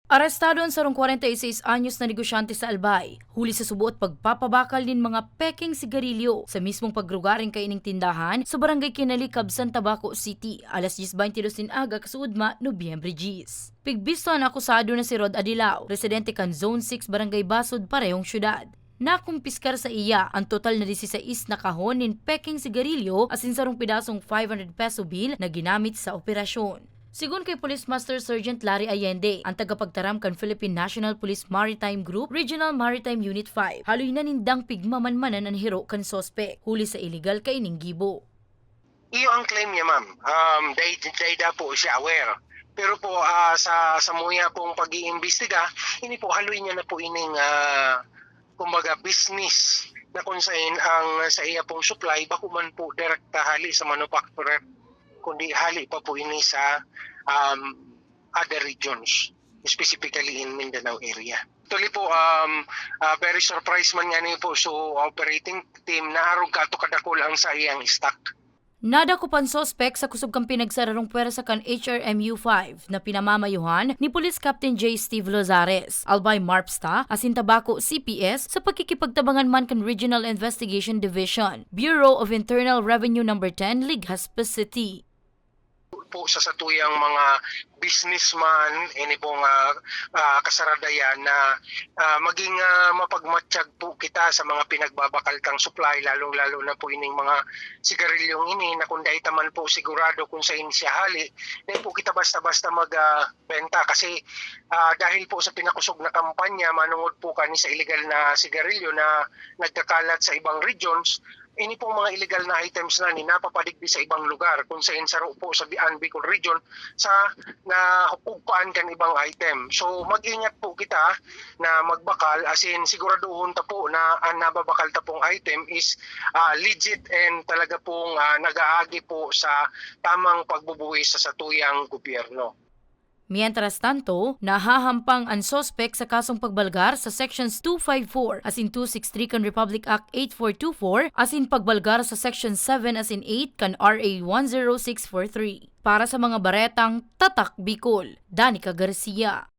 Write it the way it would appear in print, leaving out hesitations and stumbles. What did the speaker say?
Arestado ang sarong 46 anyos na negosyante sa Albay, huli sa subo at pagpapabakal nin mga peking sigarilyo sa mismong pagrugaring kaining tindahan sa barangay Kinalikab, Santa Baco City, alas 10:22 din aga kasuudma, Nobyembre 10. Pigbisto ang akusado na si Rod Adilao, residente kan Zone 6 Barangay Basod, parehong syudad. Nakumpiskar sa iya ang total na 16 na kahon nin peking sigarilyo asin sarong pidasong 500 peso bill na ginamit sa operasyon. Sigun kay Police Master Sergeant Larry Allende, ang tagapagtaram kan Philippine National Police Maritime Group, Regional Maritime Unit 5, haloy na nindang pigmamanmanan ang hiro kan sospek, huli sa illegal kaining gibo. Iyo ang claim niya, ma'am. Dahil po siya aware. Pero po sa muya pong pag-iimbestiga, ini po haloy niya na po ining kumbaga business na kung saan ang sa iya pong supply bako man po direkta hali sa manufacturer, kundi hali pa po ini sa other regions, specifically in Mindanao area. Actually po, very surprised man nga niyo po so operating team na arog kato kadakol ang sa iyang stock. Nada ko pan sospek sa kusog kang pinagsararong pwersa kan HRMU-5 na pinamamayuhan ni Police Captain J. Steve Lozares, Albay Marpsta, asin Tabaco CPS sa pagkikipagtabangan man kan Regional Investigation Division, Bureau of Internal Revenue No. 10, Legazpi City. Po sa satuyang mga businessman, ini pong kasaradayan na maging mapagmatsyag po kita sa mga pinagbabakal kang supply, lalong-lalo na po ining mga sigarilyong ini na kung dahil taman po sigurado kung sa siya hali, dahil po kita basta-basta magbenta kasi dahil po sa pinakusog na kampanya, manungod po kani sa illegal na sigarilyo na nagkakalat sa ibang regions. Ini pong mga illegal na items na napapadigdi sa ibang lugar kung saan saro po sa Bicol region sa naupaan kan ibang item. So mag-ingat po kita na magbakal as in siguraduhon ta po na ang nababakal ta pong item is legit and talaga pong nag-aagi po sa tamang pagbubuwis sa satuyang gobyerno. Mientras tanto, nahahampang ang sospek sa kasong pagbalgar sa Sections 254 asin 263 kan Republic Act 8424 asin pagbalgar sa Section 7 asin 8 kan RA 10643. Para sa mga baretang Tatak Bicol, Danica Garcia.